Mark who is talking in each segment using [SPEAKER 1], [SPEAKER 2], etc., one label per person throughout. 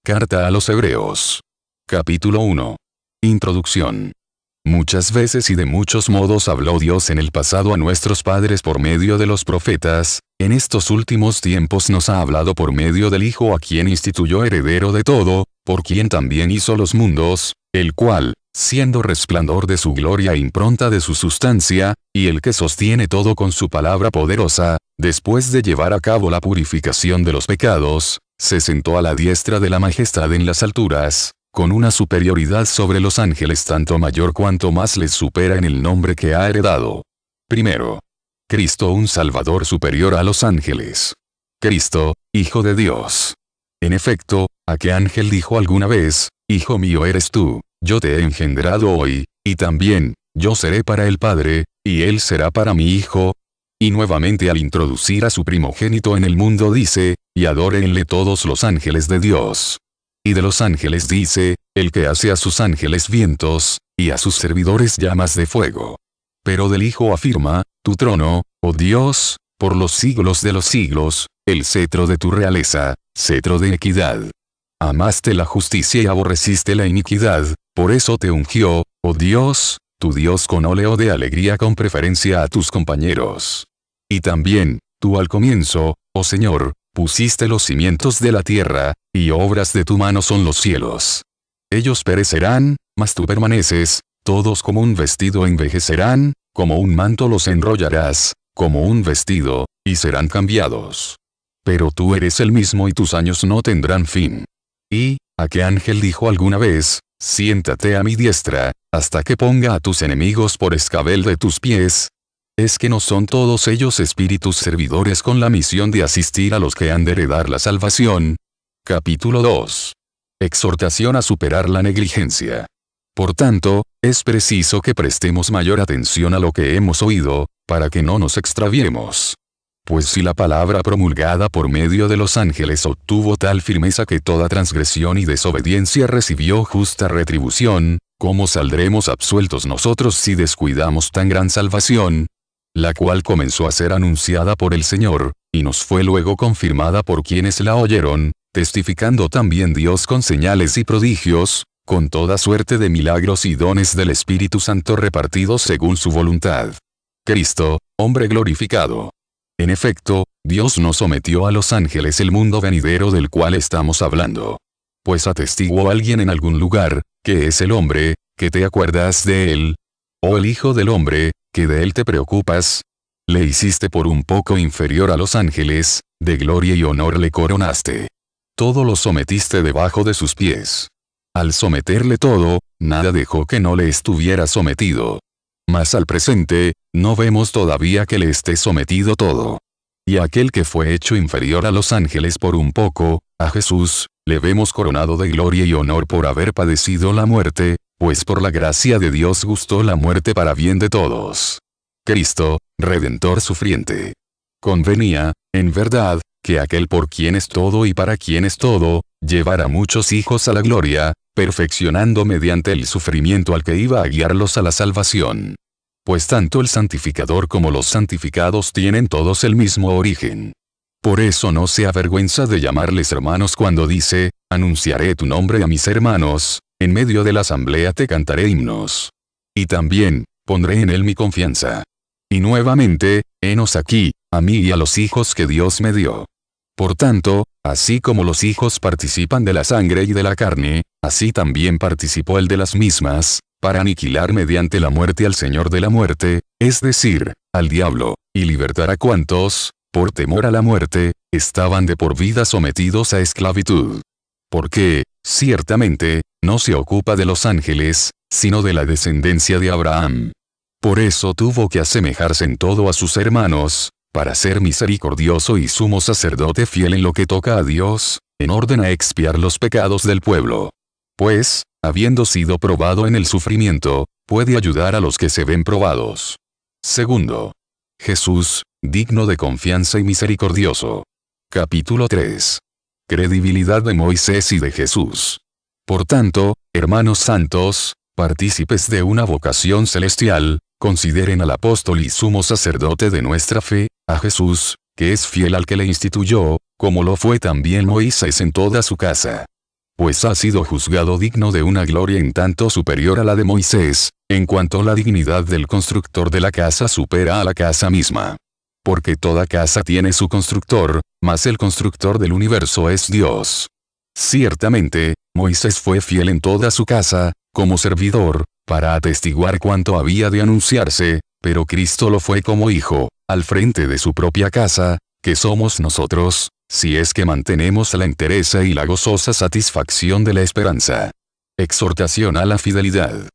[SPEAKER 1] Carta a los Hebreos. Capítulo 1. Introducción. Muchas veces y de muchos modos habló Dios en el pasado a nuestros padres por medio de los profetas, en estos últimos tiempos nos ha hablado por medio del Hijo a quien instituyó heredero de todo, por quien también hizo los mundos, el cual, siendo resplandor de su gloria e impronta de su sustancia, y el que sostiene todo con su palabra poderosa, después de llevar a cabo la purificación de los pecados, se sentó a la diestra de la majestad en las alturas, con una superioridad sobre los ángeles tanto mayor cuanto más les supera en el nombre que ha heredado. Primero, Cristo un Salvador superior a los ángeles. Cristo, Hijo de Dios. En efecto, ¿a qué ángel dijo alguna vez, Hijo mío eres tú, yo te he engendrado hoy, y también, yo seré para el Padre, y él será para mi Hijo? Y nuevamente al introducir a su primogénito en el mundo dice, y adórenle todos los ángeles de Dios. Y de los ángeles dice, el que hace a sus ángeles vientos, y a sus servidores llamas de fuego. Pero del Hijo afirma, tu trono, oh Dios, por los siglos de los siglos, el cetro de tu realeza, cetro de equidad. Amaste la justicia y aborreciste la iniquidad, por eso te ungió, oh Dios, tu Dios con óleo de alegría con preferencia a tus compañeros. Y también, tú al comienzo, oh Señor, pusiste los cimientos de la tierra, y obras de tu mano son los cielos. Ellos perecerán, mas tú permaneces, todos como un vestido envejecerán, como un manto los enrollarás, como un vestido, y serán cambiados. Pero tú eres el mismo y tus años no tendrán fin. ¿Y, a qué ángel dijo alguna vez, siéntate a mi diestra, hasta que ponga a tus enemigos por escabel de tus pies? ¿Es que no son todos ellos espíritus servidores con la misión de asistir a los que han de heredar la salvación? Capítulo 2. Exhortación a superar la negligencia. Por tanto, es preciso que prestemos mayor atención a lo que hemos oído, para que no nos extraviemos. Pues si la palabra promulgada por medio de los ángeles obtuvo tal firmeza que toda transgresión y desobediencia recibió justa retribución, ¿cómo saldremos absueltos nosotros si descuidamos tan gran salvación? La cual comenzó a ser anunciada por el Señor, y nos fue luego confirmada por quienes la oyeron, testificando también Dios con señales y prodigios, con toda suerte de milagros y dones del Espíritu Santo repartidos según su voluntad. Cristo, hombre glorificado. En efecto, Dios no sometió a los ángeles el mundo venidero del cual estamos hablando. Pues atestiguó alguien en algún lugar, que es el hombre, que te acuerdas de él. O el Hijo del hombre, que de él te preocupas. Le hiciste por un poco inferior a los ángeles, de gloria y honor le coronaste. Todo lo sometiste debajo de sus pies. Al someterle todo, nada dejó que no le estuviera sometido. Mas al presente, no vemos todavía que le esté sometido todo. Y aquel que fue hecho inferior a los ángeles por un poco, a Jesús, le vemos coronado de gloria y honor por haber padecido la muerte, pues por la gracia de Dios gustó la muerte para bien de todos. Cristo, Redentor sufriente. Convenía, en verdad, que aquel por quien es todo y para quien es todo, llevara muchos hijos a la gloria, perfeccionando mediante el sufrimiento al que iba a guiarlos a la salvación. Pues tanto el santificador como los santificados tienen todos el mismo origen. Por eso no se avergüenza de llamarles hermanos cuando dice, anunciaré tu nombre a mis hermanos, en medio de la asamblea te cantaré himnos. Y también, pondré en él mi confianza. Y nuevamente, henos aquí, a mí y a los hijos que Dios me dio. Por tanto, así como los hijos participan de la sangre y de la carne, así también participó el de las mismas, para aniquilar mediante la muerte al Señor de la muerte, es decir, al diablo, y libertar a cuantos, por temor a la muerte, estaban de por vida sometidos a esclavitud. Porque, ciertamente, no se ocupa de los ángeles, sino de la descendencia de Abraham. Por eso tuvo que asemejarse en todo a sus hermanos, para ser misericordioso y sumo sacerdote fiel en lo que toca a Dios, en orden a expiar los pecados del pueblo. Pues, habiendo sido probado en el sufrimiento, puede ayudar a los que se ven probados. Segundo, Jesús, digno de confianza y misericordioso. Capítulo 3. Credibilidad de Moisés y de Jesús. Por tanto, hermanos santos, partícipes de una vocación celestial, consideren al apóstol y sumo sacerdote de nuestra fe, a Jesús, que es fiel al que le instituyó, como lo fue también Moisés en toda su casa. pues ha sido juzgado digno de una gloria en tanto superior a la de Moisés, en cuanto la dignidad del constructor de la casa supera a la casa misma. Porque toda casa tiene su constructor, mas el constructor del universo es Dios. Ciertamente, Moisés fue fiel en toda su casa, como servidor, para atestiguar cuanto había de anunciarse, pero Cristo lo fue como hijo, al frente de su propia casa, que somos nosotros, si es que mantenemos la entereza y la gozosa satisfacción de la esperanza. Exhortación a la fidelidad.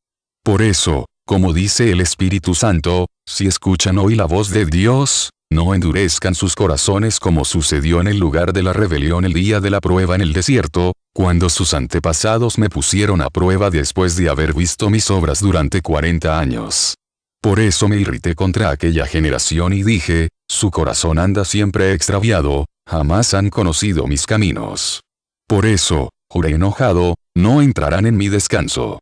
[SPEAKER 1] Por eso, como dice el Espíritu Santo, si escuchan hoy la voz de Dios, no endurezcan sus corazones como sucedió en el lugar de la rebelión el día de la prueba en el desierto, cuando sus antepasados me pusieron a prueba después de haber visto mis obras durante 40 años. Por eso me irrité contra aquella generación y dije, su corazón anda siempre extraviado, jamás han conocido mis caminos. Por eso, juré enojado, no entrarán en mi descanso.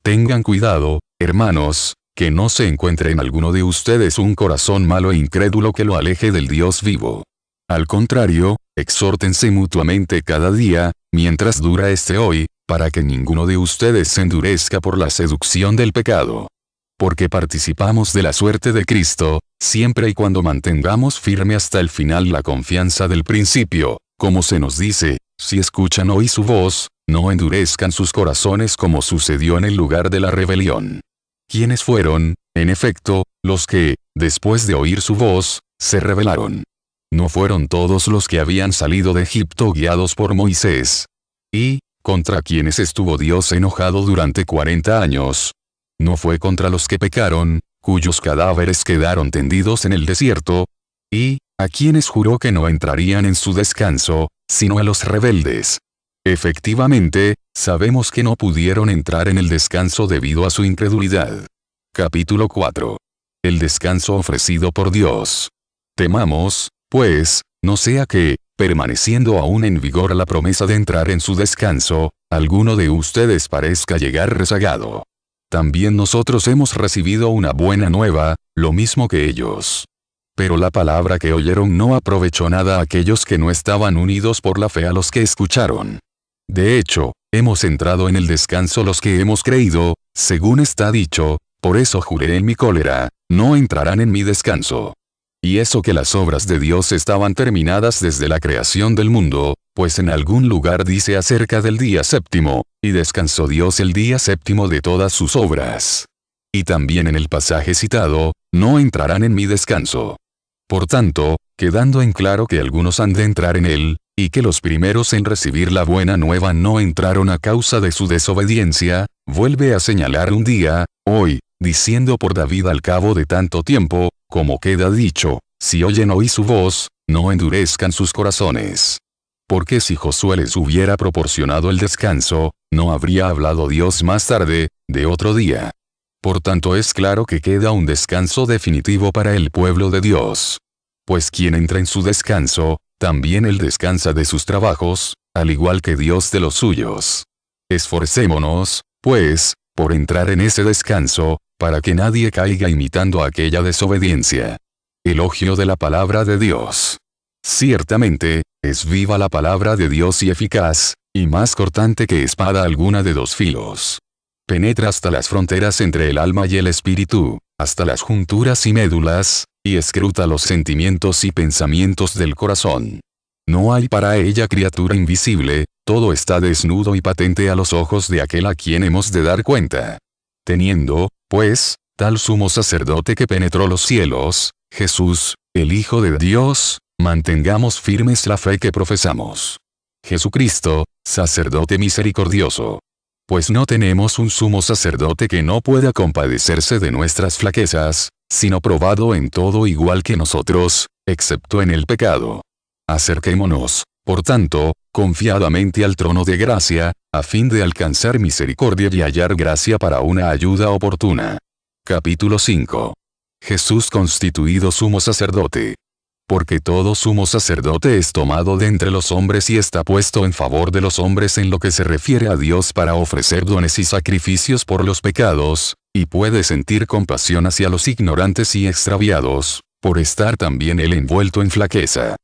[SPEAKER 1] Tengan cuidado, hermanos, que no se encuentre en alguno de ustedes un corazón malo e incrédulo que lo aleje del Dios vivo. Al contrario, exhórtense mutuamente cada día, mientras dura este hoy, para que ninguno de ustedes se endurezca por la seducción del pecado. Porque participamos de la suerte de Cristo, siempre y cuando mantengamos firme hasta el final la confianza del principio, como se nos dice, si escuchan hoy su voz, no endurezcan sus corazones como sucedió en el lugar de la rebelión. ¿Quiénes fueron, en efecto, los que, después de oír su voz, se rebelaron? ¿No fueron todos los que habían salido de Egipto guiados por Moisés? ¿Y, contra quienes estuvo Dios enojado durante 40 años? ¿No fue contra los que pecaron, cuyos cadáveres quedaron tendidos en el desierto? ¿Y, a quienes juró que no entrarían en su descanso, sino a los rebeldes? Efectivamente, sabemos que no pudieron entrar en el descanso debido a su incredulidad. Capítulo 4. El descanso ofrecido por Dios. Temamos, pues, no sea que, permaneciendo aún en vigor la promesa de entrar en su descanso, alguno de ustedes parezca llegar rezagado. También nosotros hemos recibido una buena nueva, lo mismo que ellos. Pero la palabra que oyeron no aprovechó nada a aquellos que no estaban unidos por la fe a los que escucharon. De hecho, hemos entrado en el descanso los que hemos creído, según está dicho, por eso juré en mi cólera, no entrarán en mi descanso. Y eso que las obras de Dios estaban terminadas desde la creación del mundo, pues en algún lugar dice acerca del día séptimo, y descansó Dios el día séptimo de todas sus obras. Y también en el pasaje citado, no entrarán en mi descanso. Por tanto, quedando en claro que algunos han de entrar en él, y que los primeros en recibir la buena nueva no entraron a causa de su desobediencia, vuelve a señalar un día, hoy, diciendo por David al cabo de tanto tiempo, como queda dicho, si oyen hoy su voz, no endurezcan sus corazones. Porque si Josué les hubiera proporcionado el descanso, no habría hablado Dios más tarde, de otro día. Por tanto es claro que queda un descanso definitivo para el pueblo de Dios. Pues quien entra en su descanso, también él descansa de sus trabajos, al igual que Dios de los suyos. Esforcémonos, pues, por entrar en ese descanso, para que nadie caiga imitando aquella desobediencia. Elogio de la palabra de Dios. Ciertamente, es viva la palabra de Dios y eficaz, y más cortante que espada alguna de dos filos. Penetra hasta las fronteras entre el alma y el espíritu, hasta las junturas y médulas, y escruta los sentimientos y pensamientos del corazón. No hay para ella criatura invisible, todo está desnudo y patente a los ojos de aquel a quien hemos de dar cuenta. Teniendo, pues, tal sumo sacerdote que penetró los cielos, Jesús, el Hijo de Dios, mantengamos firmes la fe que profesamos. Jesucristo, sacerdote misericordioso. Pues no tenemos un sumo sacerdote que no pueda compadecerse de nuestras flaquezas, sino probado en todo igual que nosotros, excepto en el pecado. Acerquémonos, por tanto, confiadamente al trono de gracia, a fin de alcanzar misericordia y hallar gracia para una ayuda oportuna. Capítulo 5. Jesús constituido sumo sacerdote. Porque todo sumo sacerdote es tomado de entre los hombres y está puesto en favor de los hombres en lo que se refiere a Dios para ofrecer dones y sacrificios por los pecados, y puede sentir compasión hacia los ignorantes y extraviados, por estar también él envuelto en flaqueza.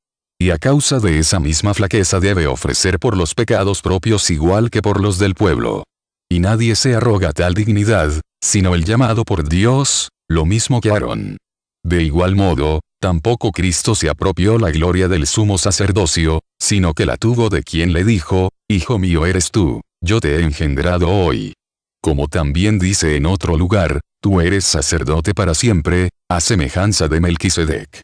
[SPEAKER 1] y a causa de esa misma flaqueza debe ofrecer por los pecados propios igual que por los del pueblo. Y nadie se arroga tal dignidad, sino el llamado por Dios, lo mismo que Aarón. De igual modo, tampoco Cristo se apropió la gloria del sumo sacerdocio, sino que la tuvo de quien le dijo, Hijo mío eres tú, yo te he engendrado hoy. Como también dice en otro lugar, tú eres sacerdote para siempre, a semejanza de Melquisedec.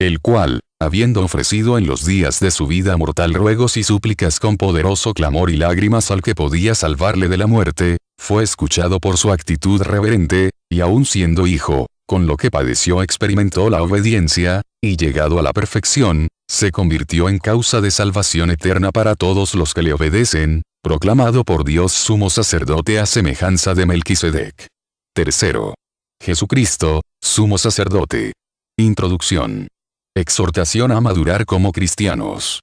[SPEAKER 1] El cual, habiendo ofrecido en los días de su vida mortal ruegos y súplicas con poderoso clamor y lágrimas al que podía salvarle de la muerte, fue escuchado por su actitud reverente, y aun siendo hijo, con lo que padeció experimentó la obediencia, y llegado a la perfección, se convirtió en causa de salvación eterna para todos los que le obedecen, proclamado por Dios sumo sacerdote a semejanza de Melquisedec. Tercero. Jesucristo, sumo sacerdote. Introducción. Exhortación a madurar como cristianos.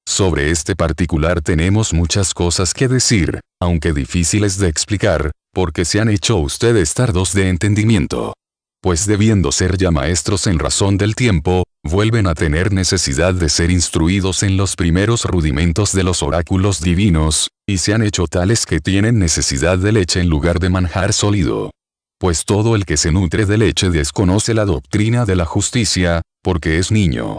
[SPEAKER 1] Sobre este particular tenemos muchas cosas que decir, aunque difíciles de explicar, porque se han hecho ustedes tardos de entendimiento. Pues debiendo ser ya maestros en razón del tiempo, vuelven a tener necesidad de ser instruidos en los primeros rudimentos de los oráculos divinos, y se han hecho tales que tienen necesidad de leche en lugar de manjar sólido. Pues todo el que se nutre de leche desconoce la doctrina de la justicia, porque es niño.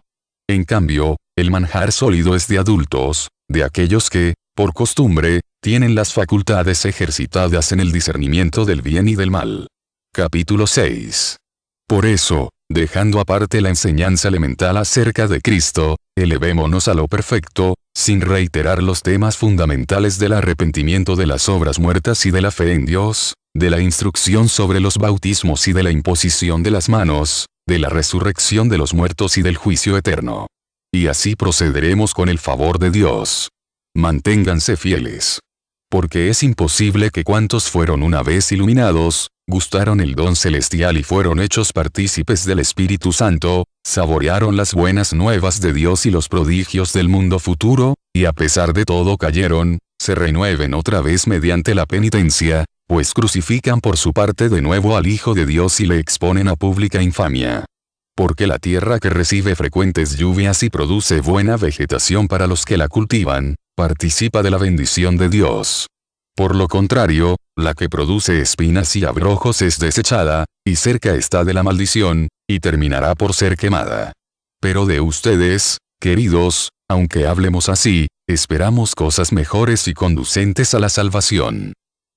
[SPEAKER 1] En cambio, el manjar sólido es de adultos, de aquellos que, por costumbre, tienen las facultades ejercitadas en el discernimiento del bien y del mal. Capítulo 6. Por eso, dejando aparte la enseñanza elemental acerca de Cristo, elevémonos a lo perfecto, sin reiterar los temas fundamentales del arrepentimiento de las obras muertas y de la fe en Dios, de la instrucción sobre los bautismos y de la imposición de las manos, de la resurrección de los muertos y del juicio eterno. Y así procederemos con el favor de Dios. Manténganse fieles. Porque es imposible que cuantos fueron una vez iluminados, gustaron el don celestial y fueron hechos partícipes del Espíritu Santo, saborearon las buenas nuevas de Dios y los prodigios del mundo futuro, y a pesar de todo cayeron, se renueven otra vez mediante la penitencia, pues crucifican por su parte de nuevo al Hijo de Dios y le exponen a pública infamia. Porque la tierra que recibe frecuentes lluvias y produce buena vegetación para los que la cultivan, participa de la bendición de Dios. Por lo contrario, la que produce espinas y abrojos es desechada, y cerca está de la maldición, y terminará por ser quemada. Pero de ustedes, queridos, aunque hablemos así, esperamos cosas mejores y conducentes a la salvación.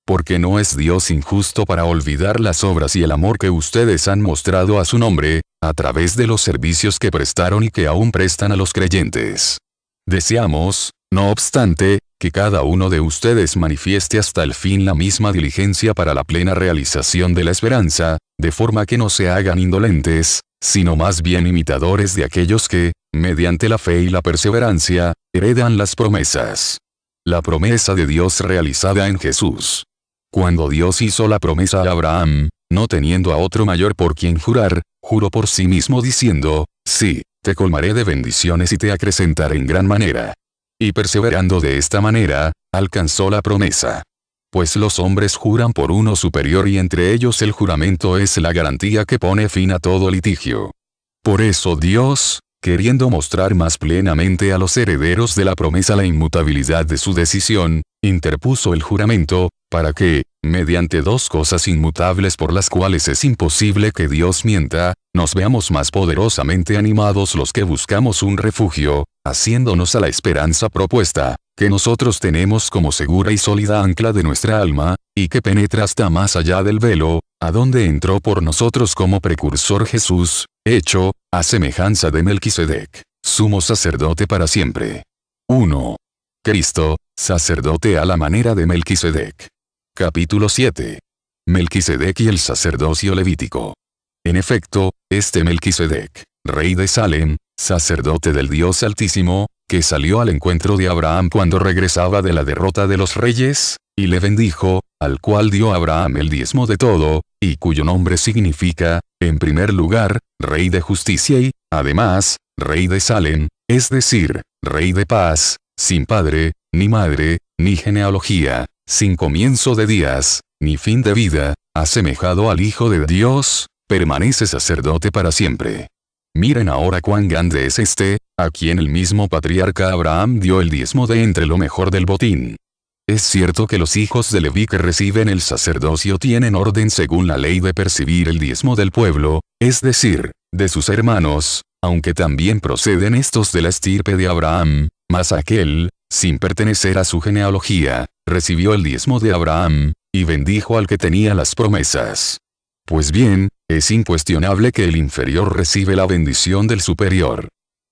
[SPEAKER 1] Porque no es Dios injusto para olvidar las obras y el amor que ustedes han mostrado a su nombre, a través de los servicios que prestaron y que aún prestan a los creyentes. Deseamos, no obstante, que cada uno de ustedes manifieste hasta el fin la misma diligencia para la plena realización de la esperanza, de forma que no se hagan indolentes, sino más bien imitadores de aquellos que, mediante la fe y la perseverancia, heredan las promesas. La promesa de Dios realizada en Jesús. Cuando Dios hizo la promesa a Abraham, no teniendo a otro mayor por quien jurar, juró por sí mismo diciendo, sí, te colmaré de bendiciones y te acrecentaré en gran manera. Y perseverando de esta manera, alcanzó la promesa. Pues los hombres juran por uno superior y entre ellos el juramento es la garantía que pone fin a todo litigio. Por eso Dios, queriendo mostrar más plenamente a los herederos de la promesa la inmutabilidad de su decisión, interpuso el juramento, para que, mediante dos cosas inmutables por las cuales es imposible que Dios mienta, nos veamos más poderosamente animados los que buscamos un refugio, haciéndonos a la esperanza propuesta, que nosotros tenemos como segura y sólida ancla de nuestra alma, y que penetra hasta más allá del velo, a donde entró por nosotros como precursor Jesús, hecho, a semejanza de Melquisedec, sumo sacerdote para siempre. 1. Cristo, sacerdote a la manera de Melquisedec. Capítulo 7. Melquisedec y el sacerdocio levítico. En efecto, este Melquisedec, rey de Salem, sacerdote del Dios Altísimo, que salió al encuentro de Abraham cuando regresaba de la derrota de los reyes, y le bendijo, al cual dio Abraham el diezmo de todo, y cuyo nombre significa, en primer lugar, Rey de Justicia y, además, Rey de Salem, es decir, Rey de paz, sin padre, ni madre, ni genealogía, sin comienzo de días, ni fin de vida, asemejado al Hijo de Dios, permanece sacerdote para siempre. Miren ahora cuán grande es este, a quien el mismo patriarca Abraham dio el diezmo de entre lo mejor del botín. Es cierto que los hijos de Leví que reciben el sacerdocio tienen orden según la ley de percibir el diezmo del pueblo, es decir, de sus hermanos, aunque también proceden estos de la estirpe de Abraham, mas aquel, sin pertenecer a su genealogía, recibió el diezmo de Abraham, y bendijo al que tenía las promesas. Pues bien, es incuestionable que el inferior recibe la bendición del superior.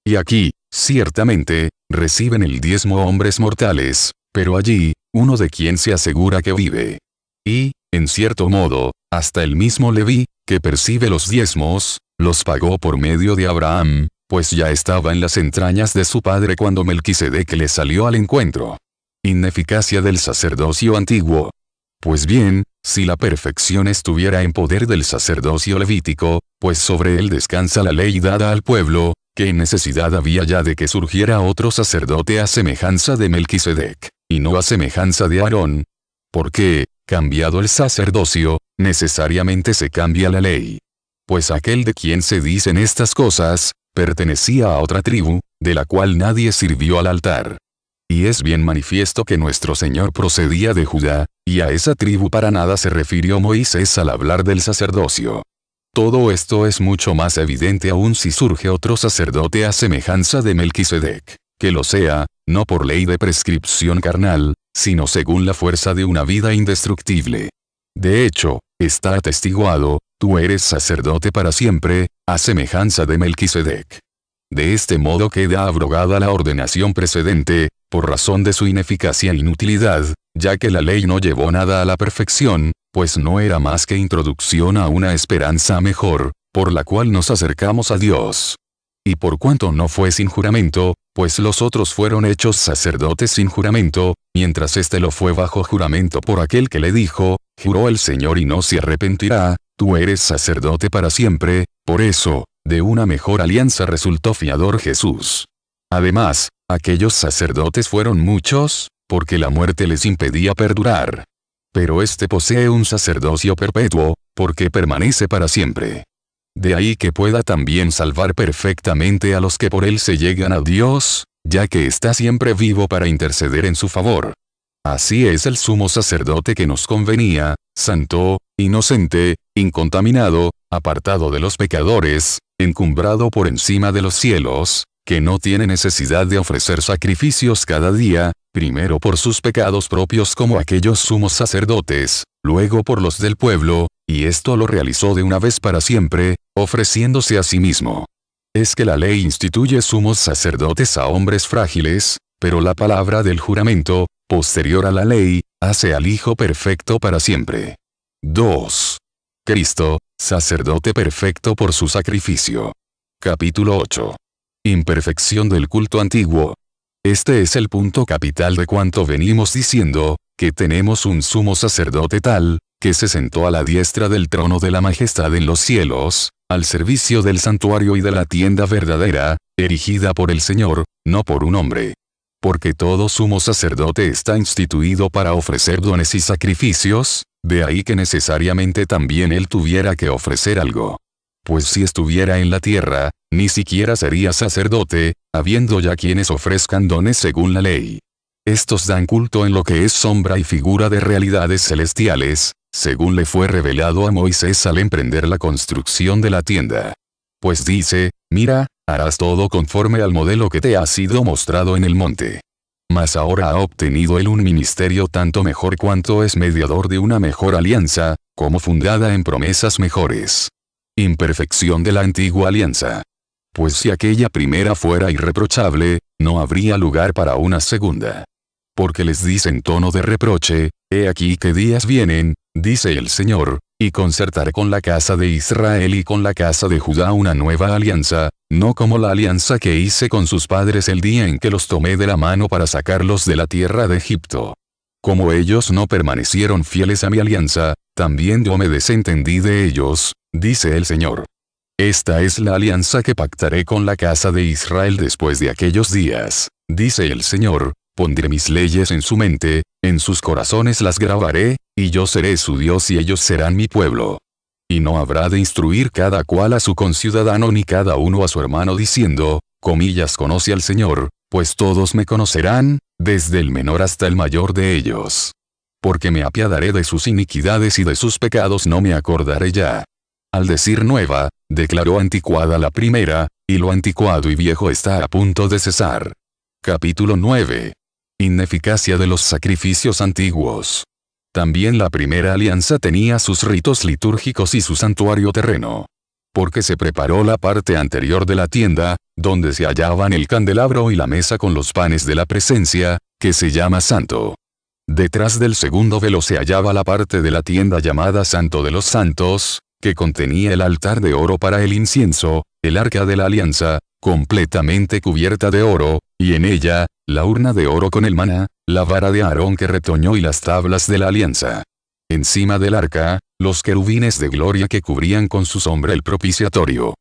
[SPEAKER 1] Y aquí, ciertamente, reciben el diezmo hombres mortales, pero allí, uno de quien se asegura que vive. Y, en cierto modo, hasta el mismo Leví, que percibe los diezmos, los pagó por medio de Abraham, pues ya estaba en las entrañas de su padre cuando Melquisedec le salió al encuentro. Ineficacia del sacerdocio antiguo. Pues bien, si la perfección estuviera en poder del sacerdocio levítico, pues sobre él descansa la ley dada al pueblo, ¿qué necesidad había ya de que surgiera otro sacerdote a semejanza de Melquisedec, y no a semejanza de Aarón? Porque, cambiado el sacerdocio, necesariamente se cambia la ley. Pues aquel de quien se dicen estas cosas, pertenecía a otra tribu, de la cual nadie sirvió al altar. Y es bien manifiesto que nuestro Señor procedía de Judá, y a esa tribu para nada se refirió Moisés al hablar del sacerdocio. Todo esto es mucho más evidente aún si surge otro sacerdote a semejanza de Melquisedec, que lo sea, no por ley de prescripción carnal, sino según la fuerza de una vida indestructible. De hecho, está atestiguado, tú eres sacerdote para siempre, a semejanza de Melquisedec. De este modo queda abrogada la ordenación precedente, por razón de su ineficacia e inutilidad, ya que la ley no llevó nada a la perfección, pues no era más que introducción a una esperanza mejor, por la cual nos acercamos a Dios. Y por cuanto no fue sin juramento, pues los otros fueron hechos sacerdotes sin juramento, mientras éste lo fue bajo juramento por aquel que le dijo, juró el Señor y no se arrepentirá, tú eres sacerdote para siempre, por eso, de una mejor alianza resultó fiador Jesús. Además, aquellos sacerdotes fueron muchos, porque la muerte les impedía perdurar. Pero éste posee un sacerdocio perpetuo, porque permanece para siempre. De ahí que pueda también salvar perfectamente a los que por él se llegan a Dios, ya que está siempre vivo para interceder en su favor. Así es el sumo sacerdote que nos convenía, santo, inocente, incontaminado, apartado de los pecadores, encumbrado por encima de los cielos, que no tiene necesidad de ofrecer sacrificios cada día, primero por sus pecados propios como aquellos sumos sacerdotes, luego por los del pueblo, y esto lo realizó de una vez para siempre, ofreciéndose a sí mismo. Es que la ley instituye sumos sacerdotes a hombres frágiles, pero la palabra del juramento, posterior a la ley, hace al Hijo perfecto para siempre. 2. Cristo, sacerdote perfecto por su sacrificio. Capítulo 8. Imperfección del culto antiguo. Este es el punto capital de cuanto venimos diciendo, que tenemos un sumo sacerdote tal, que se sentó a la diestra del trono de la majestad en los cielos, al servicio del santuario y de la tienda verdadera, erigida por el Señor, no por un hombre. Porque todo sumo sacerdote está instituido para ofrecer dones y sacrificios, de ahí que necesariamente también él tuviera que ofrecer algo. Pues si estuviera en la tierra, ni siquiera sería sacerdote, habiendo ya quienes ofrezcan dones según la ley. Estos dan culto en lo que es sombra y figura de realidades celestiales, según le fue revelado a Moisés al emprender la construcción de la tienda. Pues dice, mira, harás todo conforme al modelo que te ha sido mostrado en el monte. Mas ahora ha obtenido él un ministerio tanto mejor cuanto es mediador de una mejor alianza, como fundada en promesas mejores. Imperfección de la antigua alianza. Pues si aquella primera fuera irreprochable, no habría lugar para una segunda. Porque les dice en tono de reproche, he aquí que días vienen, dice el Señor, y concertaré con la casa de Israel y con la casa de Judá una nueva alianza, no como la alianza que hice con sus padres el día en que los tomé de la mano para sacarlos de la tierra de Egipto. Como ellos no permanecieron fieles a mi alianza, también yo me desentendí de ellos, dice el Señor. Esta es la alianza que pactaré con la casa de Israel después de aquellos días, dice el Señor, pondré mis leyes en su mente, en sus corazones las grabaré, y yo seré su Dios y ellos serán mi pueblo. Y no habrá de instruir cada cual a su conciudadano ni cada uno a su hermano diciendo, conoce al Señor, pues todos me conocerán, desde el menor hasta el mayor de ellos. Porque me apiadaré de sus iniquidades y de sus pecados no me acordaré ya. Al decir nueva, declaró anticuada la primera, y lo anticuado y viejo está a punto de cesar. Capítulo 9. Ineficacia de los sacrificios antiguos. También la primera alianza tenía sus ritos litúrgicos y su santuario terreno. Porque se preparó la parte anterior de la tienda, donde se hallaban el candelabro y la mesa con los panes de la presencia, que se llama santo. Detrás del segundo velo se hallaba la parte de la tienda llamada Santo de los Santos, que contenía el altar de oro para el incienso, el arca de la alianza, completamente cubierta de oro, y en ella, la urna de oro con el maná, la vara de Aarón que retoñó y las tablas de la alianza. Encima del arca, los querubines de gloria que cubrían con su sombra el propiciatorio.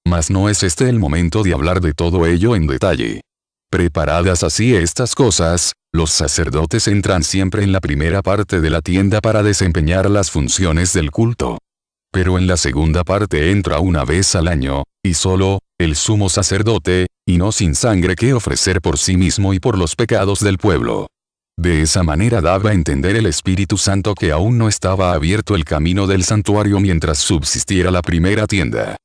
[SPEAKER 1] Mas no es este el momento de hablar de todo ello en detalle. Preparadas así estas cosas, los sacerdotes entran siempre en la primera parte de la tienda para desempeñar las funciones del culto. Pero en la segunda parte entra una vez al año, y solo, el sumo sacerdote, y no sin sangre que ofrecer por sí mismo y por los pecados del pueblo. De esa manera daba a entender el Espíritu Santo que aún no estaba abierto el camino del santuario mientras subsistiera la primera tienda.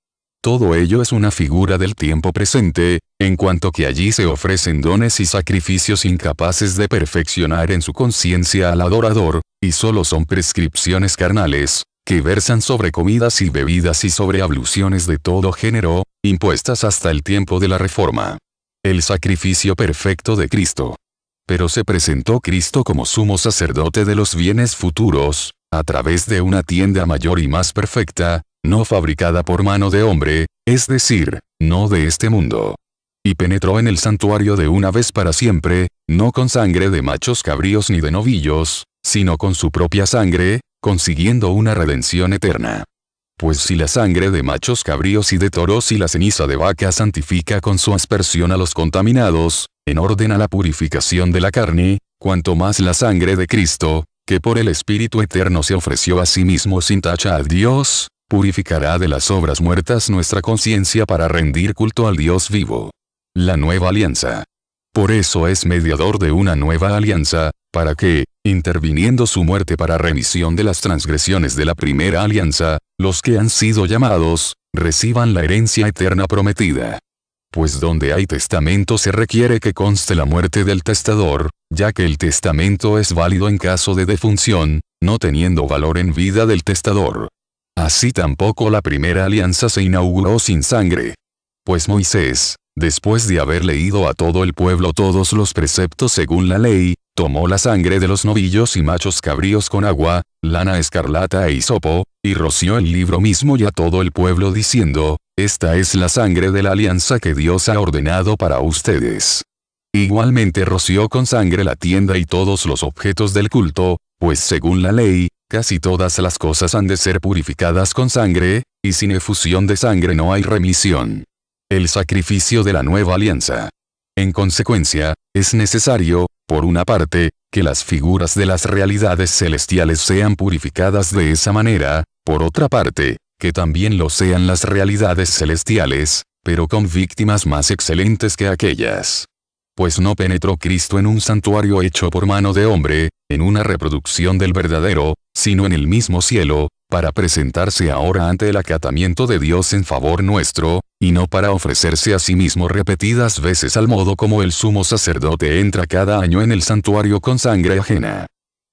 [SPEAKER 1] Todo ello es una figura del tiempo presente, en cuanto que allí se ofrecen dones y sacrificios incapaces de perfeccionar en su conciencia al adorador, y solo son prescripciones carnales, que versan sobre comidas y bebidas y sobre abluciones de todo género, impuestas hasta el tiempo de la Reforma. El sacrificio perfecto de Cristo. Pero se presentó Cristo como sumo sacerdote de los bienes futuros, a través de una tienda mayor y más perfecta, no fabricada por mano de hombre, es decir, no de este mundo. Y penetró en el santuario de una vez para siempre, no con sangre de machos cabríos ni de novillos, sino con su propia sangre, consiguiendo una redención eterna. Pues si la sangre de machos cabríos y de toros y la ceniza de vaca santifica con su aspersión a los contaminados, en orden a la purificación de la carne, cuanto más la sangre de Cristo, que por el Espíritu Eterno se ofreció a sí mismo sin tacha a Dios, purificará de las obras muertas nuestra conciencia para rendir culto al Dios vivo. La nueva alianza. Por eso es mediador de una nueva alianza, para que, interviniendo su muerte para remisión de las transgresiones de la primera alianza, los que han sido llamados, reciban la herencia eterna prometida. Pues donde hay testamento se requiere que conste la muerte del testador, ya que el testamento es válido en caso de defunción, no teniendo valor en vida del testador. Así tampoco la primera alianza se inauguró sin sangre. Pues Moisés, después de haber leído a todo el pueblo todos los preceptos según la ley, tomó la sangre de los novillos y machos cabríos con agua, lana escarlata e hisopo, y roció el libro mismo y a todo el pueblo diciendo, esta es la sangre de la alianza que Dios ha ordenado para ustedes. Igualmente roció con sangre la tienda y todos los objetos del culto, pues según la ley, casi todas las cosas han de ser purificadas con sangre, y sin efusión de sangre no hay remisión. El sacrificio de la nueva alianza. En consecuencia, es necesario, por una parte, que las figuras de las realidades celestiales sean purificadas de esa manera, por otra parte, que también lo sean las realidades celestiales, pero con víctimas más excelentes que aquellas. Pues no penetró Cristo en un santuario hecho por mano de hombre, en una reproducción del verdadero, sino en el mismo cielo, para presentarse ahora ante el acatamiento de Dios en favor nuestro, y no para ofrecerse a sí mismo repetidas veces al modo como el sumo sacerdote entra cada año en el santuario con sangre ajena.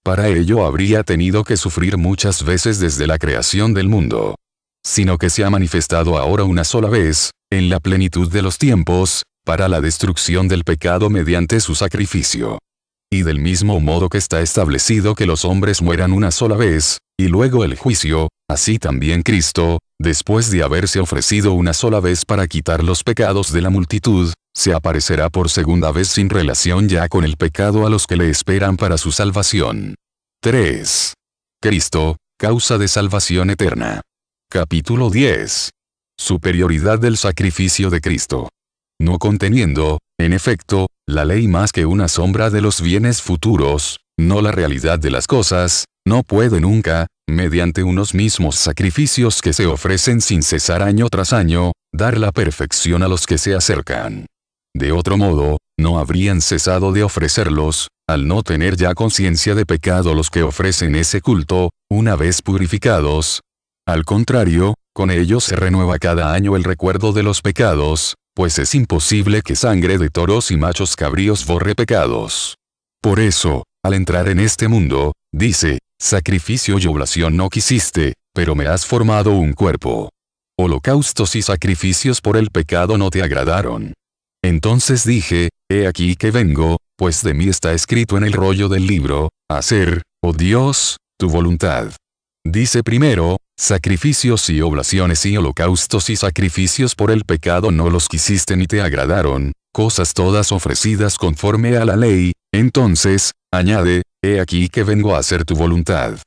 [SPEAKER 1] Para ello habría tenido que sufrir muchas veces desde la creación del mundo. Sino que se ha manifestado ahora una sola vez, en la plenitud de los tiempos, para la destrucción del pecado mediante su sacrificio. Y del mismo modo que está establecido que los hombres mueran una sola vez, y luego el juicio, así también Cristo, después de haberse ofrecido una sola vez para quitar los pecados de la multitud, se aparecerá por segunda vez sin relación ya con el pecado a los que le esperan para su salvación. 3. Cristo, causa de salvación eterna. Capítulo 10. Superioridad del sacrificio de Cristo. No conteniendo, en efecto, la ley más que una sombra de los bienes futuros, no la realidad de las cosas, no puede nunca, mediante unos mismos sacrificios que se ofrecen sin cesar año tras año, dar la perfección a los que se acercan. De otro modo, no habrían cesado de ofrecerlos, al no tener ya conciencia de pecado los que ofrecen ese culto, una vez purificados. Al contrario, con ellos se renueva cada año el recuerdo de los pecados, pues es imposible que sangre de toros y machos cabríos borre pecados. Por eso, al entrar en este mundo, dice, sacrificio y oblación no quisiste, pero me has formado un cuerpo. Holocaustos y sacrificios por el pecado no te agradaron. Entonces dije, he aquí que vengo, pues de mí está escrito en el rollo del libro, hacer, oh Dios, tu voluntad. Dice primero, sacrificios y oblaciones y holocaustos y sacrificios por el pecado no los quisiste ni te agradaron, cosas todas ofrecidas conforme a la ley. Entonces, añade, he aquí que vengo a hacer tu voluntad.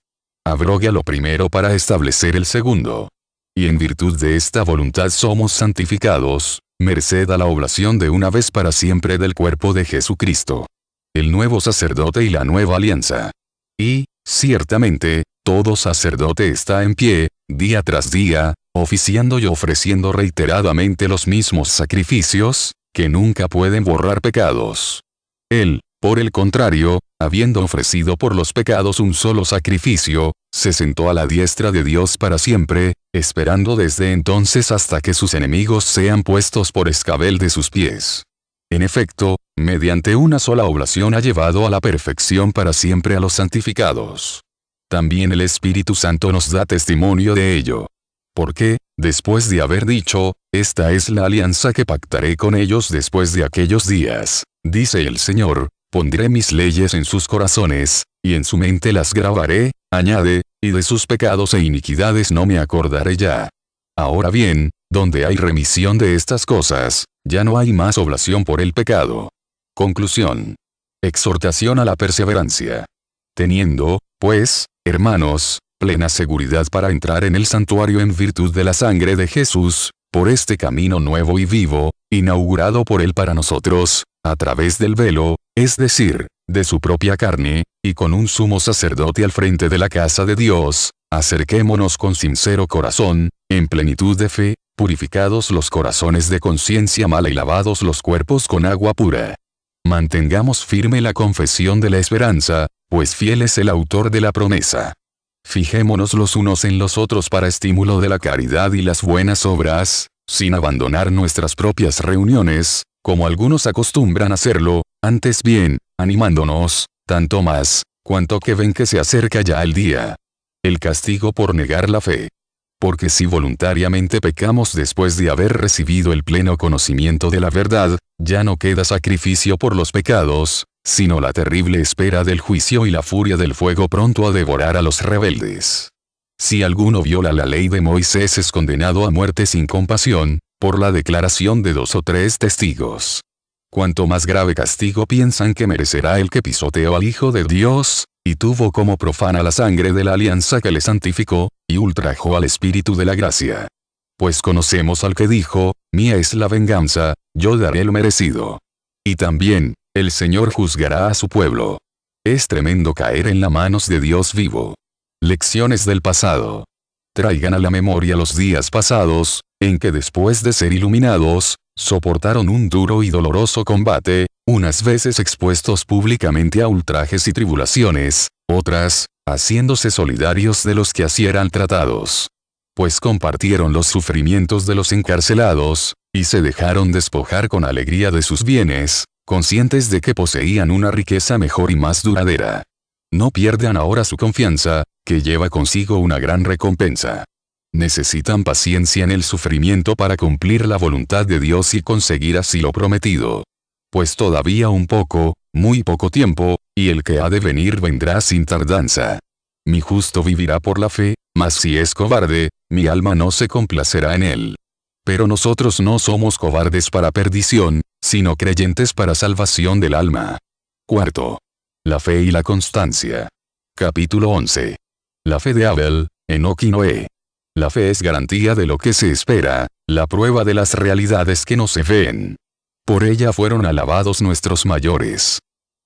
[SPEAKER 1] Abroga lo primero para establecer el segundo. Y en virtud de esta voluntad somos santificados, merced a la oblación de una vez para siempre del cuerpo de Jesucristo. El nuevo sacerdote y la nueva alianza. Y, ciertamente, todo sacerdote está en pie, día tras día, oficiando y ofreciendo reiteradamente los mismos sacrificios, que nunca pueden borrar pecados. Él, por el contrario, habiendo ofrecido por los pecados un solo sacrificio, se sentó a la diestra de Dios para siempre, esperando desde entonces hasta que sus enemigos sean puestos por escabel de sus pies. En efecto, mediante una sola oblación ha llevado a la perfección para siempre a los santificados. También el Espíritu Santo nos da testimonio de ello. Porque, después de haber dicho, esta es la alianza que pactaré con ellos después de aquellos días, dice el Señor, pondré mis leyes en sus corazones, y en su mente las grabaré, añade, y de sus pecados e iniquidades no me acordaré ya. Ahora bien, donde hay remisión de estas cosas, ya no hay más oblación por el pecado. Conclusión. Exhortación a la perseverancia. Teniendo, pues, hermanos, plena seguridad para entrar en el santuario en virtud de la sangre de Jesús, por este camino nuevo y vivo, inaugurado por él para nosotros, a través del velo, es decir, de su propia carne, y con un sumo sacerdote al frente de la casa de Dios, acerquémonos con sincero corazón, en plenitud de fe, purificados los corazones de conciencia mala y lavados los cuerpos con agua pura. Mantengamos firme la confesión de la esperanza, pues fiel es el autor de la promesa. Fijémonos los unos en los otros para estímulo de la caridad y las buenas obras, sin abandonar nuestras propias reuniones, como algunos acostumbran hacerlo, antes bien, animándonos, tanto más, cuanto que ven que se acerca ya el día. El castigo por negar la fe. Porque si voluntariamente pecamos después de haber recibido el pleno conocimiento de la verdad, ya no queda sacrificio por los pecados, sino la terrible espera del juicio y la furia del fuego pronto a devorar a los rebeldes. Si alguno viola la ley de Moisés es condenado a muerte sin compasión, por la declaración de 2 o 3 testigos. Cuanto más grave castigo piensan que merecerá el que pisoteó al Hijo de Dios, y tuvo como profana la sangre de la alianza que le santificó, y ultrajó al Espíritu de la gracia. Pues conocemos al que dijo, mía es la venganza, yo daré lo merecido. Y también, el Señor juzgará a su pueblo. Es tremendo caer en las manos de Dios vivo. Lecciones del pasado. Traigan a la memoria los días pasados, en que después de ser iluminados, soportaron un duro y doloroso combate, unas veces expuestos públicamente a ultrajes y tribulaciones, otras, haciéndose solidarios de los que así eran tratados. Pues compartieron los sufrimientos de los encarcelados, y se dejaron despojar con alegría de sus bienes, conscientes de que poseían una riqueza mejor y más duradera. No pierdan ahora su confianza, que lleva consigo una gran recompensa. Necesitan paciencia en el sufrimiento para cumplir la voluntad de Dios y conseguir así lo prometido. Pues todavía un poco, muy poco tiempo, y el que ha de venir vendrá sin tardanza. Mi justo vivirá por la fe, mas si es cobarde, mi alma no se complacerá en él. Pero nosotros no somos cobardes para perdición, sino creyentes para salvación del alma. Cuarto. La fe y la constancia. Capítulo 11. La fe de Abel, Enoc y Noé. La fe es garantía de lo que se espera, la prueba de las realidades que no se ven. Por ella fueron alabados nuestros mayores.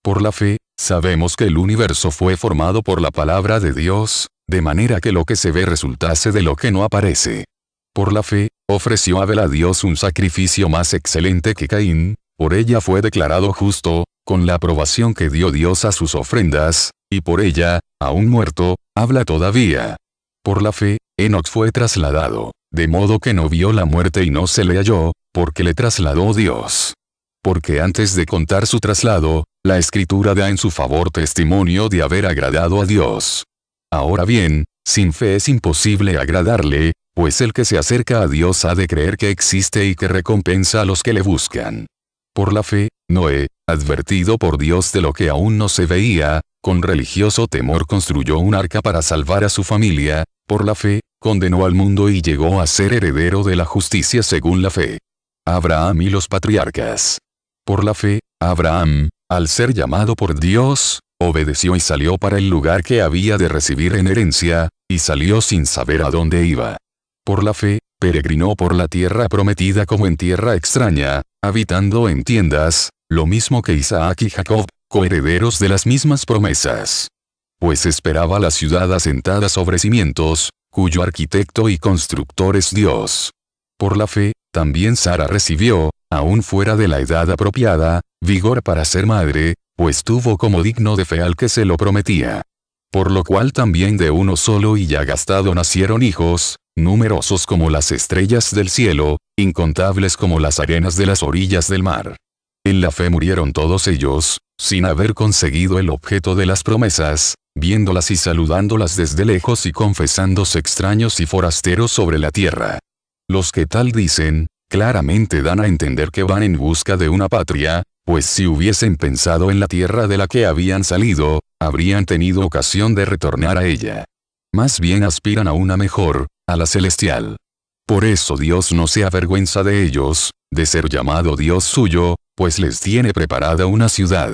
[SPEAKER 1] Por la fe, sabemos que el universo fue formado por la palabra de Dios, de manera que lo que se ve resultase de lo que no aparece. Por la fe, ofreció Abel a Dios un sacrificio más excelente que Caín, Por ella fue declarado justo, con la aprobación que dio Dios a sus ofrendas, y por ella, aún muerto, habla todavía. Por la fe, Enoc fue trasladado, de modo que no vio la muerte y no se le halló, porque le trasladó Dios. Porque antes de contar su traslado, la Escritura da en su favor testimonio de haber agradado a Dios. Ahora bien, sin fe es imposible agradarle, pues el que se acerca a Dios ha de creer que existe y que recompensa a los que le buscan. Por la fe, Noé, advertido por Dios de lo que aún no se veía, con religioso temor construyó un arca para salvar a su familia. Por la fe, condenó al mundo y llegó a ser heredero de la justicia según la fe. Abraham y los patriarcas. Por la fe, Abraham, al ser llamado por Dios, obedeció y salió para el lugar que había de recibir en herencia, y salió sin saber a dónde iba. Por la fe, peregrinó por la tierra prometida como en tierra extraña, habitando en tiendas, lo mismo que Isaac y Jacob, coherederos de las mismas promesas. Pues esperaba la ciudad asentada sobre cimientos, cuyo arquitecto y constructor es Dios. Por la fe, también Sara recibió, aún fuera de la edad apropiada, vigor para ser madre, pues tuvo como digno de fe al que se lo prometía. Por lo cual también de uno solo y ya gastado nacieron hijos, numerosos como las estrellas del cielo, incontables como las arenas de las orillas del mar. En la fe murieron todos ellos, sin haber conseguido el objeto de las promesas, viéndolas y saludándolas desde lejos y confesándose extraños y forasteros sobre la tierra. Los que tal dicen, claramente dan a entender que van en busca de una patria, pues si hubiesen pensado en la tierra de la que habían salido, habrían tenido ocasión de retornar a ella. Más bien aspiran a una mejor, a la celestial. Por eso Dios no se avergüenza de ellos, de ser llamado Dios suyo, pues les tiene preparada una ciudad.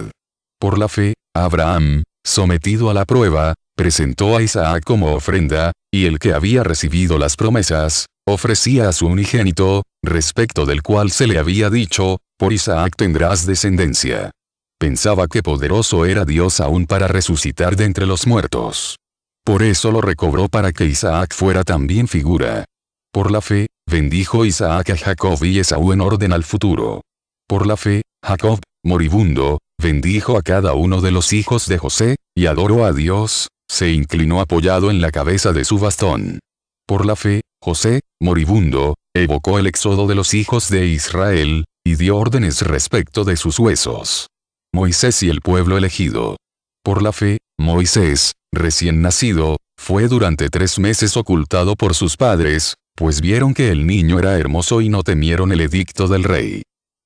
[SPEAKER 1] Por la fe, Abraham, sometido a la prueba, presentó a Isaac como ofrenda, y el que había recibido las promesas, ofrecía a su unigénito, respecto del cual se le había dicho, por Isaac tendrás descendencia. Pensaba que poderoso era Dios aún para resucitar de entre los muertos. Por eso lo recobró para que Isaac fuera también figura. Por la fe, bendijo Isaac a Jacob y Esaú en orden al futuro. Por la fe, Jacob, moribundo, bendijo a cada uno de los hijos de José, y adoró a Dios, se inclinó apoyado en la cabeza de su bastón. Por la fe, José, moribundo, evocó el éxodo de los hijos de Israel, y dio órdenes respecto de sus huesos. Moisés y el pueblo elegido. Por la fe, Moisés, recién nacido, fue durante 3 meses ocultado por sus padres, pues vieron que el niño era hermoso y no temieron el edicto del rey.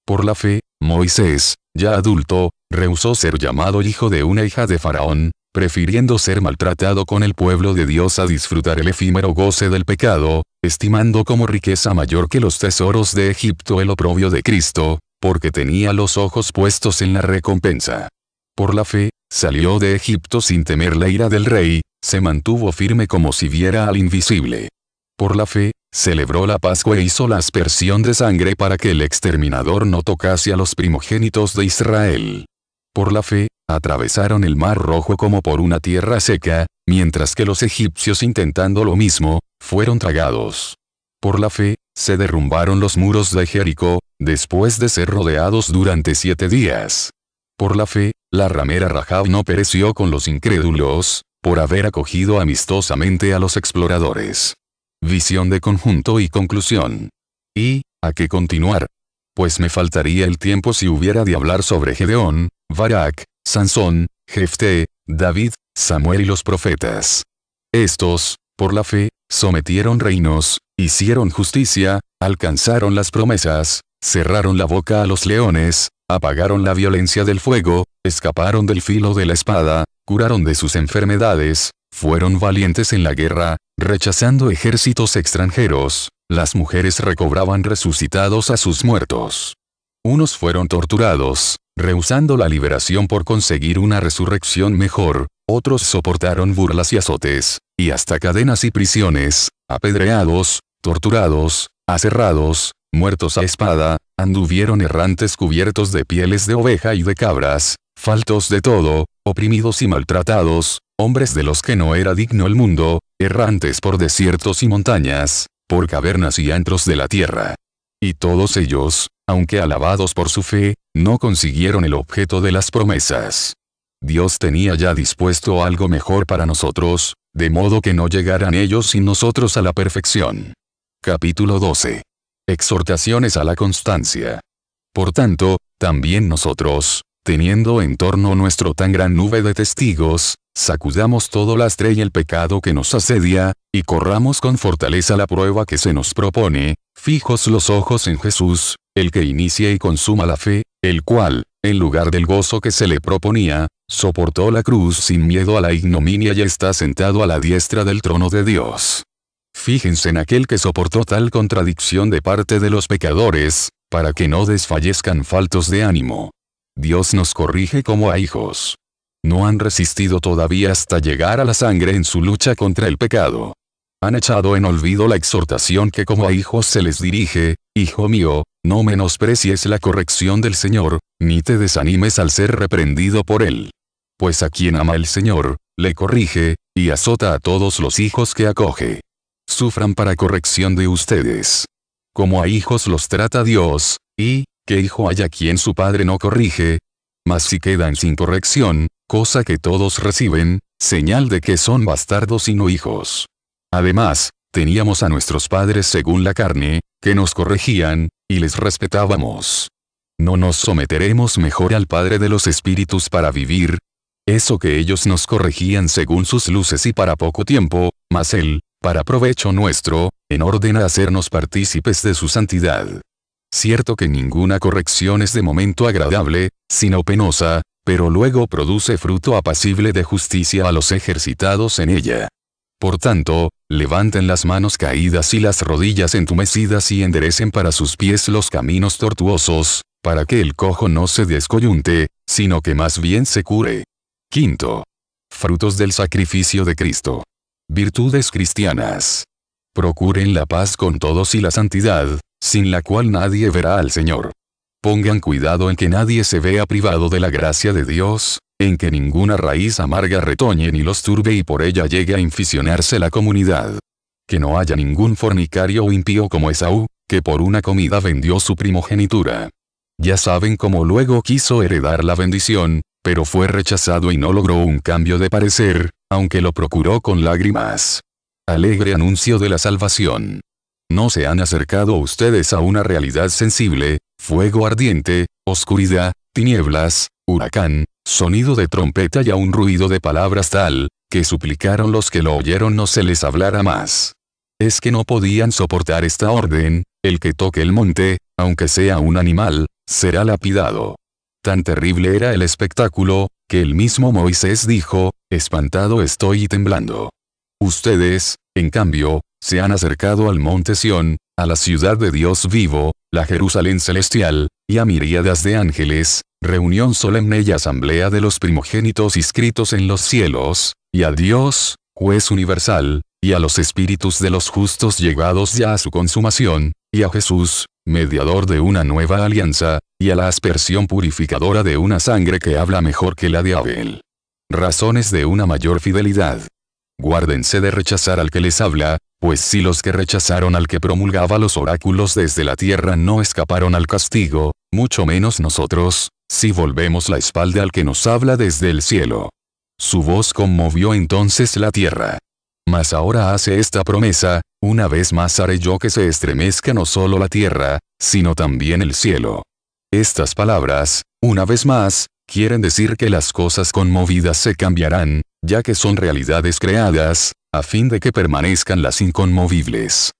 [SPEAKER 1] Por la fe, Moisés, ya adulto, rehusó ser llamado hijo de una hija de Faraón, prefiriendo ser maltratado con el pueblo de Dios a disfrutar el efímero goce del pecado, estimando como riqueza mayor que los tesoros de Egipto el oprobio de Cristo, porque tenía los ojos puestos en la recompensa. Por la fe, salió de Egipto sin temer la ira del rey, se mantuvo firme como si viera al invisible. Por la fe, celebró la Pascua e hizo la aspersión de sangre para que el exterminador no tocase a los primogénitos de Israel. Por la fe, atravesaron el mar Rojo como por una tierra seca, mientras que los egipcios intentando lo mismo, fueron tragados. Por la fe, se derrumbaron los muros de Jericó, después de ser rodeados durante 7 días. Por la fe, la ramera Rahab no pereció con los incrédulos, por haber acogido amistosamente a los exploradores. Visión de conjunto y conclusión. ¿Y a qué continuar? Pues me faltaría el tiempo si hubiera de hablar sobre Gedeón, Barak, Sansón, Jefté, David, Samuel y los profetas. Estos, por la fe, sometieron reinos, hicieron justicia, alcanzaron las promesas, cerraron la boca a los leones, apagaron la violencia del fuego, escaparon del filo de la espada, curaron de sus enfermedades, fueron valientes en la guerra, rechazando ejércitos extranjeros, las mujeres recobraban resucitados a sus muertos. Unos fueron torturados, rehusando la liberación por conseguir una resurrección mejor, otros soportaron burlas y azotes, y hasta cadenas y prisiones, apedreados, torturados, aserrados, muertos a espada, anduvieron errantes cubiertos de pieles de oveja y de cabras, faltos de todo, oprimidos y maltratados, hombres de los que no era digno el mundo, errantes por desiertos y montañas, por cavernas y antros de la tierra. Y todos ellos, aunque alabados por su fe, no consiguieron el objeto de las promesas. Dios tenía ya dispuesto algo mejor para nosotros, de modo que no llegaran ellos sin nosotros a la perfección. Capítulo 12. Exhortaciones a la constancia. Por tanto, también nosotros, teniendo en torno nuestro tan gran nube de testigos, sacudamos todo lastre y el pecado que nos asedia, y corramos con fortaleza la prueba que se nos propone, fijos los ojos en Jesús, el que inicia y consuma la fe, el cual, en lugar del gozo que se le proponía, soportó la cruz sin miedo a la ignominia y está sentado a la diestra del trono de Dios. Fíjense en aquel que soportó tal contradicción de parte de los pecadores, para que no desfallezcan faltos de ánimo. Dios nos corrige como a hijos. No han resistido todavía hasta llegar a la sangre en su lucha contra el pecado. Han echado en olvido la exhortación que como a hijos se les dirige: Hijo mío, no menosprecies la corrección del Señor, ni te desanimes al ser reprendido por Él. Pues a quien ama el Señor, le corrige, y azota a todos los hijos que acoge. Sufran para corrección de ustedes. Como a hijos los trata Dios, y, ¿qué hijo hay a quien su padre no corrige? Mas si quedan sin corrección, cosa que todos reciben, señal de que son bastardos y no hijos. Además, teníamos a nuestros padres según la carne, que nos corregían, y les respetábamos. ¿No nos someteremos mejor al Padre de los Espíritus para vivir? Eso que ellos nos corregían según sus luces y para poco tiempo, mas Él, para provecho nuestro, en orden a hacernos partícipes de su santidad. Cierto que ninguna corrección es de momento agradable, sino penosa, pero luego produce fruto apacible de justicia a los ejercitados en ella. Por tanto, levanten las manos caídas y las rodillas entumecidas y enderecen para sus pies los caminos tortuosos, para que el cojo no se descoyunte, sino que más bien se cure. Quinto. Frutos del sacrificio de Cristo. Virtudes cristianas. Procuren la paz con todos y la santidad, sin la cual nadie verá al Señor. Pongan cuidado en que nadie se vea privado de la gracia de Dios, en que ninguna raíz amarga retoñe ni los turbe y por ella llegue a inficionarse la comunidad. Que no haya ningún fornicario o impío como Esaú, que por una comida vendió su primogenitura. Ya saben cómo luego quiso heredar la bendición, pero fue rechazado y no logró un cambio de parecer, aunque lo procuró con lágrimas. Alegre anuncio de la salvación. No se han acercado ustedes a una realidad sensible, fuego ardiente, oscuridad, tinieblas, huracán, sonido de trompeta y a un ruido de palabras tal, que suplicaron los que lo oyeron no se les hablara más. Es que no podían soportar esta orden: el que toque el monte, aunque sea un animal, será lapidado. Tan terrible era el espectáculo, que el mismo Moisés dijo: espantado estoy y temblando. Ustedes, en cambio, se han acercado al monte Sión, a la ciudad de Dios vivo, la Jerusalén celestial, y a miríadas de ángeles, reunión solemne y asamblea de los primogénitos inscritos en los cielos, y a Dios, juez universal, y a los espíritus de los justos llegados ya a su consumación, y a Jesús, mediador de una nueva alianza, y a la aspersión purificadora de una sangre que habla mejor que la de Abel. Razones de una mayor fidelidad. Guárdense de rechazar al que les habla, pues si los que rechazaron al que promulgaba los oráculos desde la tierra no escaparon al castigo, mucho menos nosotros, si volvemos la espalda al que nos habla desde el cielo. Su voz conmovió entonces la tierra. Mas ahora hace esta promesa: una vez más haré yo que se estremezca no solo la tierra, sino también el cielo. Estas palabras, una vez más, quieren decir que las cosas conmovidas se cambiarán, ya que son realidades creadas, a fin de que permanezcan las inconmovibles.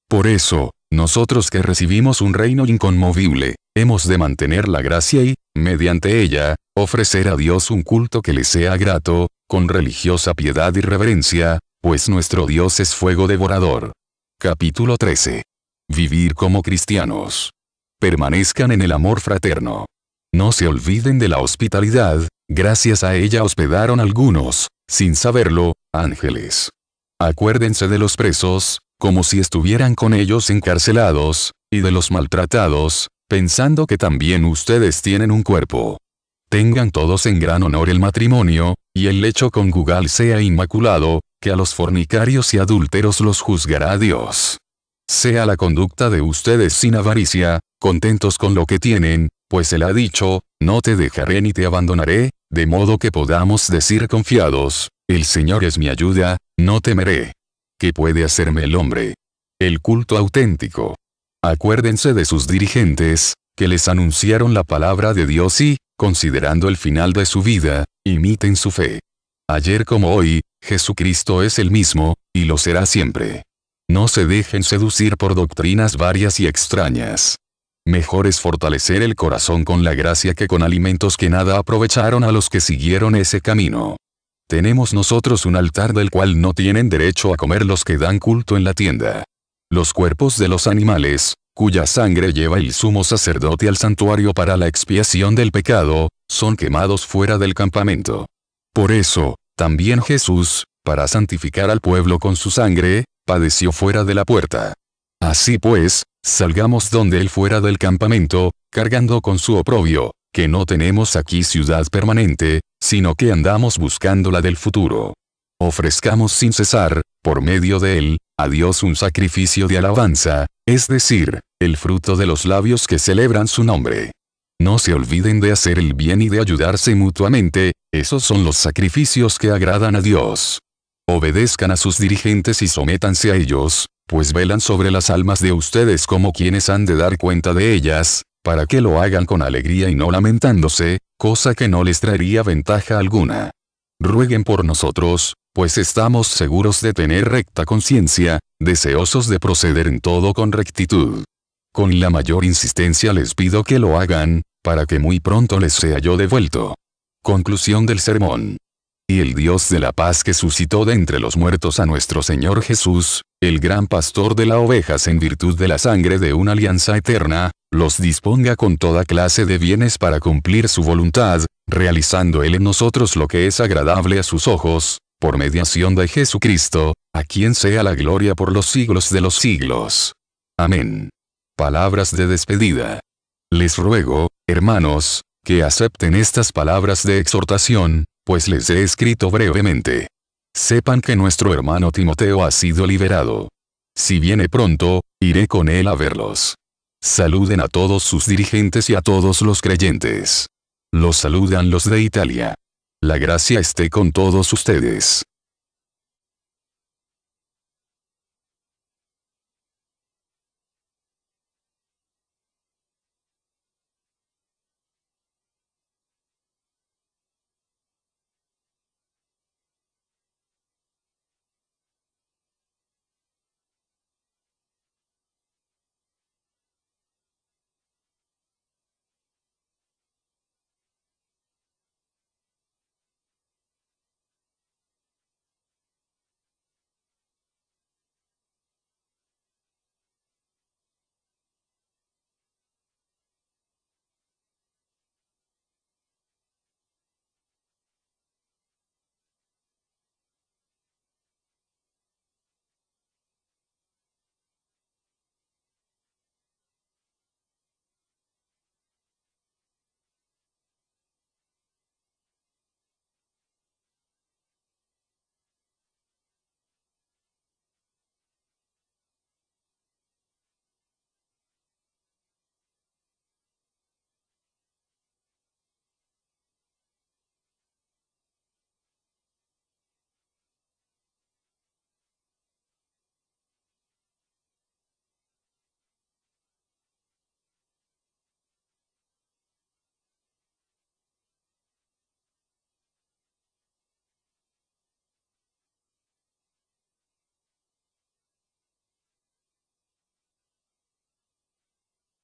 [SPEAKER 1] Por eso, nosotros que recibimos un reino inconmovible, hemos de mantener la gracia y, mediante ella, ofrecer a Dios un culto que le sea grato, con religiosa piedad y reverencia, pues nuestro Dios es fuego devorador. Capítulo 13. Vivir como cristianos. Permanezcan en el amor fraterno. No se olviden de la hospitalidad, gracias a ella hospedaron algunos, sin saberlo, ángeles. Acuérdense de los presos, como si estuvieran con ellos encarcelados, y de los maltratados, pensando que también ustedes tienen un cuerpo. Tengan todos en gran honor el matrimonio, y el lecho conjugal sea inmaculado, que a los fornicarios y adúlteros los juzgará Dios. Sea la conducta de ustedes sin avaricia, contentos con lo que tienen, pues Él ha dicho, no te dejaré ni te abandonaré, de modo que podamos decir confiados, el Señor es mi ayuda, no temeré. ¿Qué puede hacerme el hombre? El culto auténtico. Acuérdense de sus dirigentes, que les anunciaron la palabra de Dios y, considerando el final de su vida, imiten su fe. Ayer como hoy, Jesucristo es el mismo, y lo será siempre. No se dejen seducir por doctrinas varias y extrañas. Mejor es fortalecer el corazón con la gracia que con alimentos que nada aprovecharon a los que siguieron ese camino. Tenemos nosotros un altar del cual no tienen derecho a comer los que dan culto en la tienda. Los cuerpos de los animales, cuya sangre lleva el sumo sacerdote al santuario para la expiación del pecado, son quemados fuera del campamento. Por eso, también Jesús, para santificar al pueblo con su sangre, padeció fuera de la puerta. Así pues, salgamos donde Él fuera del campamento, cargando con su oprobio, que no tenemos aquí ciudad permanente, sino que andamos buscando la del futuro. Ofrezcamos sin cesar, por medio de Él, a Dios un sacrificio de alabanza, es decir, el fruto de los labios que celebran su nombre. No se olviden de hacer el bien y de ayudarse mutuamente, esos son los sacrificios que agradan a Dios. Obedezcan a sus dirigentes y sométanse a ellos, pues velan sobre las almas de ustedes como quienes han de dar cuenta de ellas, para que lo hagan con alegría y no lamentándose, cosa que no les traería ventaja alguna. Rueguen por nosotros, pues estamos seguros de tener recta conciencia, deseosos de proceder en todo con rectitud. Con la mayor insistencia les pido que lo hagan, para que muy pronto les sea yo devuelto. Conclusión del sermón. Y el Dios de la paz que suscitó de entre los muertos a nuestro Señor Jesús, el gran pastor de las ovejas en virtud de la sangre de una alianza eterna, los disponga con toda clase de bienes para cumplir su voluntad, realizando Él en nosotros lo que es agradable a sus ojos, por mediación de Jesucristo, a quien sea la gloria por los siglos de los siglos. Amén. Palabras de despedida. Les ruego, hermanos, que acepten estas palabras de exhortación, pues les he escrito brevemente. Sepan que nuestro hermano Timoteo ha sido liberado. Si viene pronto, iré con él a verlos. Saluden a todos sus dirigentes y a todos los creyentes. Los saludan los de Italia. La gracia esté con todos ustedes.